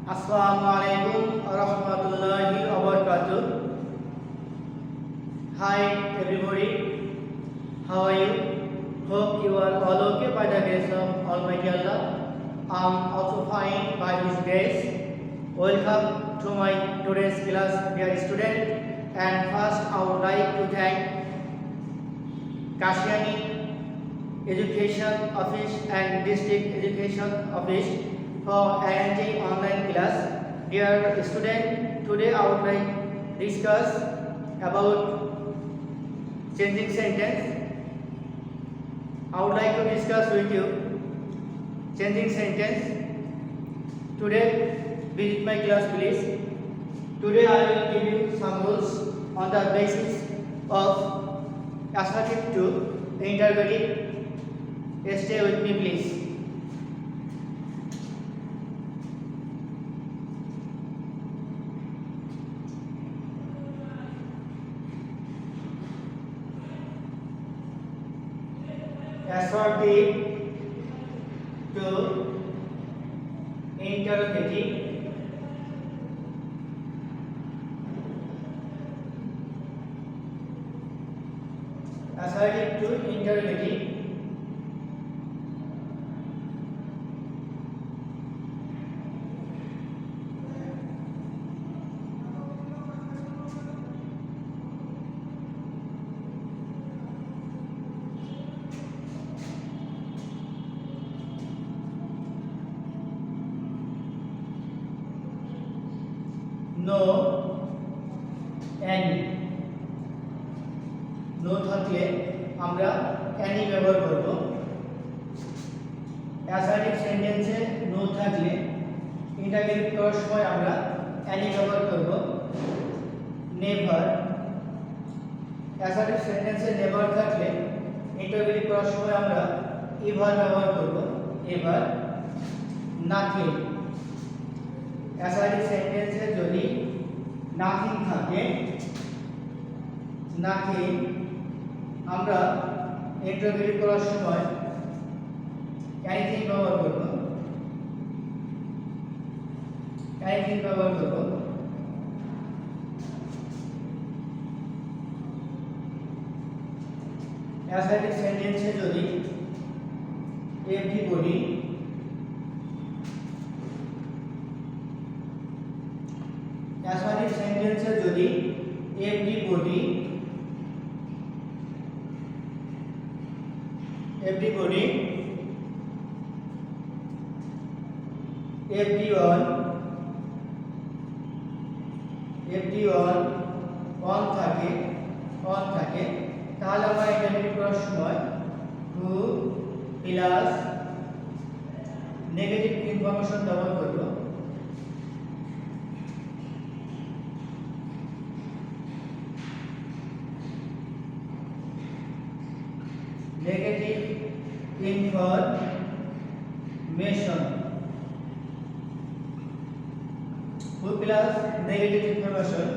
Assalamualaikum warahmatullahi wabarakatuh. Hi everybody, how are you? Hope you are all okay by the grace of Almighty Allah. I'm also fine by His grace. Welcome to my today's class, dear student. And first, I would like to thank Kashiani Education Office and District Education Office for arranging online class. Dear student, today I would like to discuss about changing sentence. I would like to discuss with you changing sentence. Today, visit my class please. Today I will give you some rules on the basis of assertive to interrogative. Stay with me please. Assertive to interrogative. Assertive to interrogative. No any no থাকলে আমরা any ব্যবহার করব assertive সেন্টেন্সে no থাকলে interrogative করার সময় আমরা any ব্যবহার করব নেভার অ্যাসার্টিভ সেন্টেন্সে নেভার থাকলে ইন্টারোগেটিভ করার সময় আমরা এভার ব্যবহার করব এভার নাথিং অ্যাসার্টিভ সেন্টেন্সে যদি নাথিং থাকে নাথিং আমরা ইন্টারোগেটিভ করার সময় এনিথিং ব্যবহার করব এনিথিং ব্যবহার করব অ্যাসার্টিভ সেন্টেন্সে যদি এভরিবডি অ্যাসার্টিভ সেন্টেন্সে যদি এভরিবডি everybody everyone on থাকে তাহলে আমরা ইন্টারোগেটিভ করার সময় টু প্লাস নেগেটিভ ইনফরমেশন ব্যবহার করব negative information who plus negative information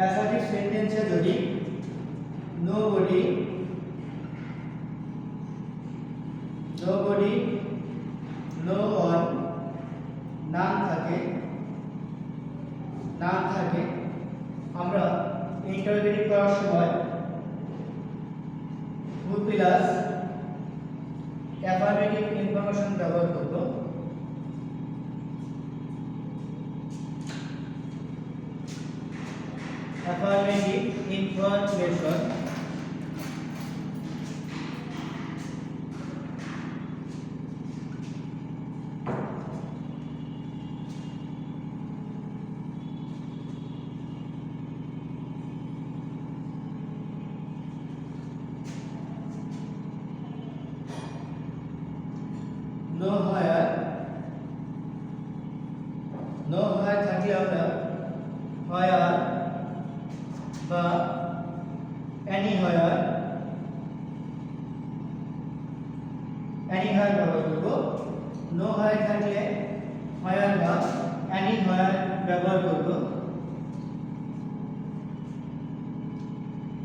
assertive sentence যদি nobody no one none থাকে আমরা ইন্টারোগেটিভ করার সময় হু প্লাস অ্যাফার্মেটিভ ইনফরমেশন ব্যবহার করব অ্যাফার্মেটিভ ইনফরমেশন নো হায়ার থাকলে আমরা হায়ার বা এনি হায়ার ব্যবহার করব নো হায়ার থাকলে হায়ার বা এনি হায়ার ব্যবহার করব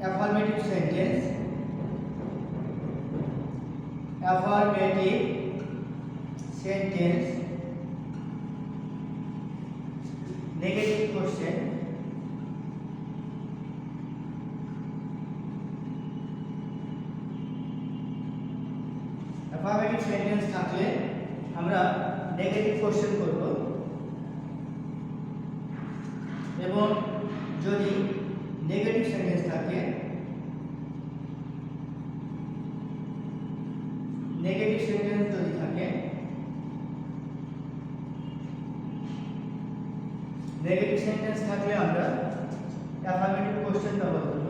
affirmative sentence affirmative sentence, negative question, affirmative sentence থাকলে আমরা নেগেটিভ কোশ্চেন করব এবং যদি নেগেটিভ সেন্টেন্স থাকে নেগেটিভ সেন্টেন্স যদি থাকে নেগেটিভ সেন্টেন্স থাকলে আমরা অ্যাফার্মেটিভ কোশ্চেন ব্যবহার করব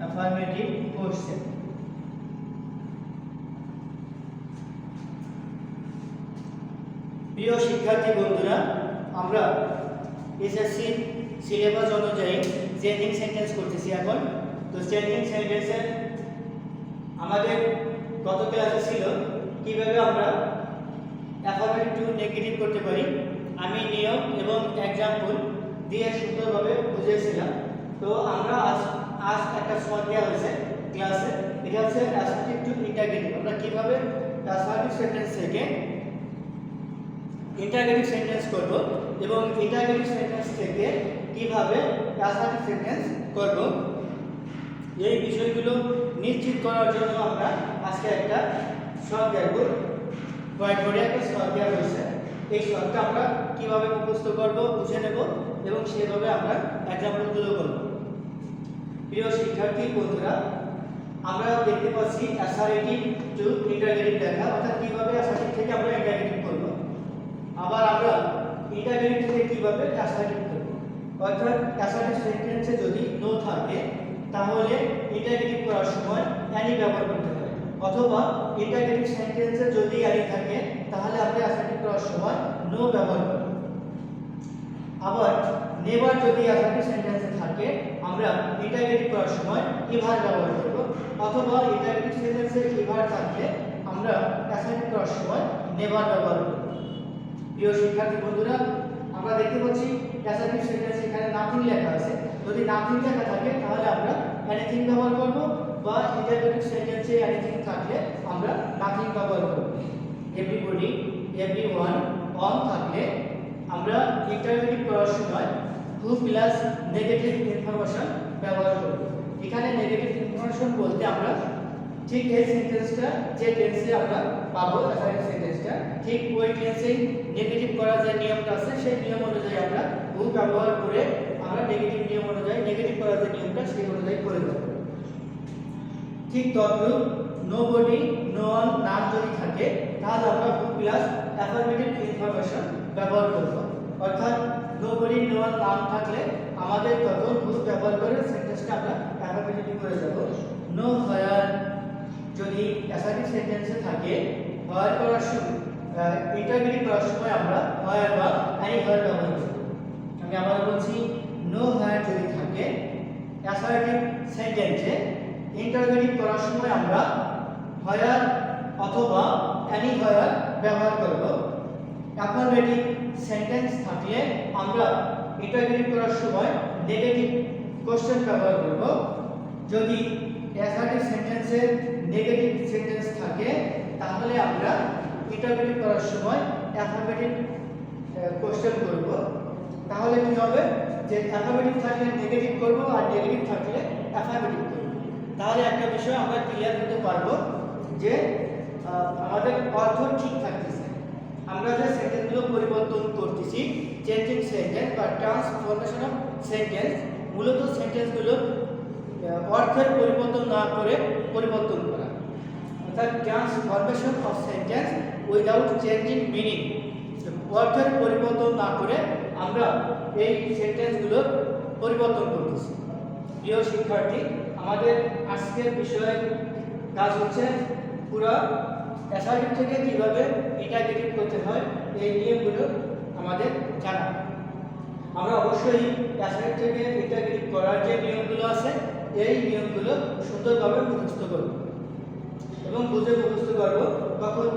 অ্যাফার্মেটিভ কোশ্চেন। প্রিয় শিক্ষার্থী বন্ধুরা, আমরা এসএসসি সিলেবাস অনুযায়ী চেঞ্জিং সেন্টেন্স করতেছি এখন। তো চেঞ্জিং সেন্টেন্সের আমাদের গত ক্লাসে ছিল কিভাবে আমরা অ্যাফার্মেটিভ টু নেগেটিভ করতে পারি। আমি নিয়ম এবং এক্সাম্পল দিয়ে সুন্দরভাবে বুঝিয়েছিলাম। তো আমরা আজ একটা সলভ দেওয়া হয়েছে ক্লাসে, এটা হচ্ছে অ্যাসার্টিভ টু ইন্টারগেটিভ। আমরা কিভাবে অ্যাসার্টিভ সেন্টেন্স থেকে ইন্টারগেটিভ সেন্টেন্স করব এবং ইন্টারগেটিভ সেন্টেন্স থেকে কিভাবে অ্যাসার্টিভ সেন্টেন্স করব, এই বিষয়গুলো নিশ্চিত করার জন্য আমরা আজকে একটা সলভ দেখব। হোয়াইট বোর্ডে একটা সলভ দেওয়া হয়েছে। এই সলভটা আমরা কিভাবে মুখস্থ করব, বুঝে নেব এবং সেভাবে আমরা এক্সাম্পলগুলো করব। প্রিয় শিক্ষার্থী বন্ধুরা, আমরা দেখতে পাচ্ছি অ্যাসার্টিভ টু ইন্টারগেটিভ লেখা, অর্থাৎ কিভাবে অ্যাসার্টিভ থেকে আমরা ইন্টারগেটিভ করব। আবার আমরা ইন্টারগেটিভ থেকে কিভাবে অ্যাসার্টিভ করব, অর্থাৎ অ্যাসার্টিভ সেন্টেন্সে যদি নো থাকে তাহলে ইন্টারগেটিভ করার সময় অ্যানি ব্যবহার করতে হয়, অথবা ইন্টারগেটিভ সেন্টেন্সে যদি অ্যানি থাকে তাহলে আমরা অ্যাসার্টিভ করার সময় নো ব্যবহার করব। আবার নেভার যদি অ্যাসার্টিভ সেন্টেন্সে থাকে আমরা ইন্টারগেটিভ করার সময় ইভার ব্যবহার করব, অথবা ইন্টারগেটিভ সেন্টেন্সে ইভার থাকলে আমরা অ্যাসার্টিভ করার সময় নেভার ব্যবহার করব। প্রিয় শিক্ষার্থী বন্ধুরা, আমরা দেখতে পাচ্ছি অ্যাসার্টিভ সেন্টেন্স এখানে নাথিং লেখা আছে। যদি নাথিং লেখা থাকে তাহলে আমরা এনিথিং ব্যবহার করব, বা ইন্টারগেটিভ সেন্টেন্সে এনিথিং থাকলে আমরা নাথিং ব্যবহার করব। এভরিবডি, এভরিওয়ান, অন থাকলে আমরা ইন্টারগেটিভ করার সময় হু প্লাস নেগেটিভ ইনফরমেশন ব্যবহার করব। এখানে নেগেটিভ ইনফরমেশন বলতে আমরা ঠিক এই সেন্টেন্সটা যে টেন্সে আমরা পাবো অ্যাসার্টিভ সেন্টেন্সটা, ঠিক ওই টেন্সে নেগেটিভ করার যে নিয়মটা আছে সেই নিয়ম অনুযায়ী আমরা হু ব্যবহার করে আমরা নেগেটিভ নিয়ম অনুযায়ী নেগেটিভ করার যে নিয়মটা সেই অনুযায়ী করে দেব। ঠিক তদ্রূপ নোবডি, নো ওয়ান, নাম যদি থাকে তাহলে আমরা হু প্লাস অ্যাফার্মেটিভ ইনফরমেশন ব্যবহার করব, অর্থাৎ নোবডি, নো ওয়ান, নাম থাকলে আমাদের তখন হু ব্যবহার করে সেন্টেন্সটা আমরা অ্যাফার্মেটিভ করে দেব। নো হায়ার যদি অ্যাসার্টিভ সেন্টেন্সে থাকে, হায়ার করার সময় ইন্টারগেটিভ করার সময় আমরা হায়ার বা এনি হায়ার ব্যবহার করব। আমি আবার বলছি, নো হায়ার যদি থাকে অ্যাসার্টিভ সেন্টেন্সে ইন্টারগেটিভ করার সময় আমরা হায়ার অথবা এনি হায়ার ব্যবহার করব। অ্যাফার্মেটিভ সেন্টেন্স থাকলে আমরা ইন্টারগেটিভ করার সময় নেগেটিভ কোশ্চেন ব্যবহার করব। যদি অ্যাসার্টিভ সেন্টেন্সে নেগেটিভ সেন্টেন্স থাকে তাহলে আমরা ইন্টারগেটিভ করার সময় অ্যাফার্মেটিভ কোশ্চেন করব। তাহলে কি হবে, যে অ্যাফার্মেটিভ থাকলে নেগেটিভ করব আর নেগেটিভ থাকলে অ্যাফার্মেটিভ করব। তাহলে একটা বিষয় আমরা ক্লিয়ার করতে পারবো যে আমাদের অর্থ ঠিক থাকতেছে। আমরা যে সেন্টেন্সগুলো পরিবর্তন করতেছি, চেঞ্জিং সেন্টেন্স বা ট্রান্সফরমেশন অফ সেন্টেন্স, মূলত সেন্টেন্সগুলো অর্থের পরিবর্তন না করে পরিবর্তন করা, অর্থাৎ transformation of sentence without changing meaning. অর্থের পরিবর্তন না করে আমরা এই সেন্টেন্সগুলোর পরিবর্তন করতেছি। প্রিয় শিক্ষার্থী, আমাদের আজকের বিষয়ের কাজ হচ্ছে পুরো অ্যাসার্টিভ থেকে কিভাবে ইন্টারগেটিভ করতে হয় এই নিয়মগুলো আমাদের জানা। আমরা অবশ্যই অ্যাসার্টিভ থেকে ইন্টারগেটিভ করার যে নিয়মগুলো আছে এই নিয়মগুলো সুন্দরভাবে মুখস্থ করব এবং বুঝে মুখস্থ করব। কখন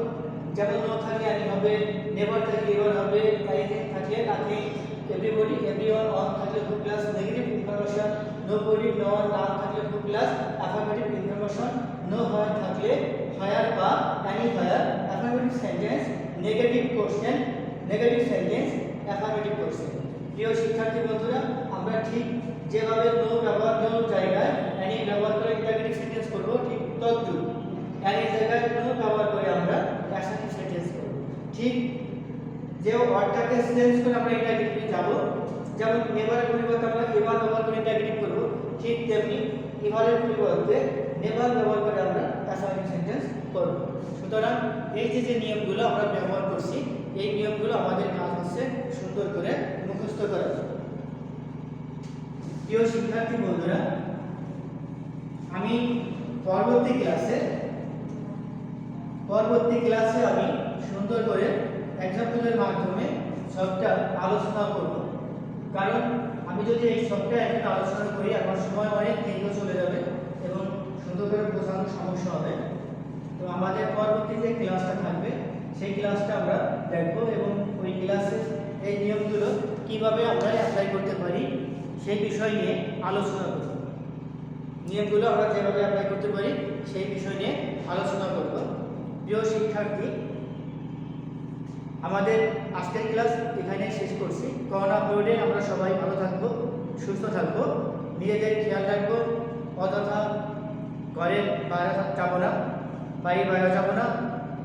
যেমন নো থাকলে অ্যানি হবে, নেভার থাকলে এভার হবে, এনিথিং থাকলে নাথিং, everybody, everyone, on থাকলে who plus negative information, nobody, no one, none থাকলে who plus affirmative information, no where থাকলে where বা anywhere, affirmative sentence, negative question, negative sentence, affirmative question. প্রিয় শিক্ষার্থী বন্ধুরা, আমরা ঠিক যেভাবে নো ব্যবহার নো জায়গায় অ্যানি ব্যবহার করে ইন্টারগেটিভ সেন্টেন্স করব, ঠিক তদ্রূপ অ্যানি জায়গায় নো ব্যবহার করে আমরা অ্যাসার্টিভ সেন্টেন্স করব। ঠিক যে ওয়ার্ডটাকে চেঞ্জ করে আমরা ইন্টারগেটিভে যাব, যেমন নেভারের পরিবর্তে আমরা এভার ব্যবহার করে ইন্টারগেটিভ করব, ঠিক তেমনি এভারের পরিবর্তে নেভার ব্যবহার করে আমরা অ্যাসার্টিভ সেন্টেন্স করব। সুতরাং এই যে নিয়মগুলো আমরা ব্যবহার করছি, এই নিয়মগুলো আমাদের কাজ হচ্ছে সুন্দর করে মুখস্থ করা। প্রিয় শিক্ষার্থী বন্ধুরা, আমি পরবর্তী ক্লাসে আমি সুন্দর করে এক্সাম্পলের মাধ্যমে সবটা আলোচনা করব। কারণ আমি যদি এই সবটা এখন আলোচনা করি আমার সময় অনেক দীর্ঘ চলে যাবে এবং সুন্দর করে বোঝানোর সমস্যা হবে। তো আমাদের পরবর্তী যে ক্লাসটা থাকবে সেই ক্লাসটা আমরা দেখব এবং ওই ক্লাসে এই নিয়মগুলো কিভাবে আমরা অ্যাপ্লাই করতে পারি সেই বিষয় নিয়ে আলোচনা করব। নিয়মগুলো আমরা যেভাবে অ্যাপ্লাই করতে পারি সেই বিষয় নিয়ে আলোচনা করব। প্রিয় শিক্ষার্থী, আমাদের আজকের ক্লাস এখানে শেষ করছি। করোনা পিরিয়ডে আমরা সবাই ভালো থাকবো, সুস্থ থাকবো, নিজেদের খেয়াল রাখবো, অযথা ঘরের বাইরে যাবো না, বাইরে যাবো না।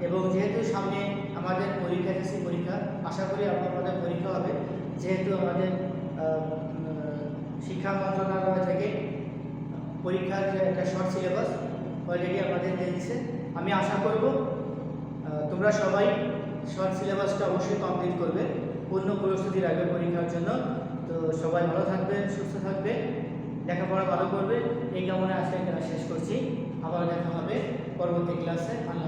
এবং যেহেতু সামনে আমাদের পরীক্ষা এসেছে, পরীক্ষা আশা করি আমাদের পরীক্ষা হবে, যেহেতু আমাদের শিক্ষা মন্ত্রণালয় থেকে পরীক্ষার যে একটা শর্ট সিলেবাস অলরেডি আমাদের দিয়ে দিছে। আমি আশা করব তোমরা সবাই শর্ট সিলেবাসটা অবশ্যই কমপ্লিট করবে, পূর্ণ প্রস্তুতি রাখবে পরীক্ষার জন্য। তো সবাই ভালো থাকবে, সুস্থ থাকবে, লেখাপড়া ভালো করবে, এই কামনা আজকে শেষ করছি। আবার দেখা হবে পরবর্তী ক্লাসে। আল্লাহ।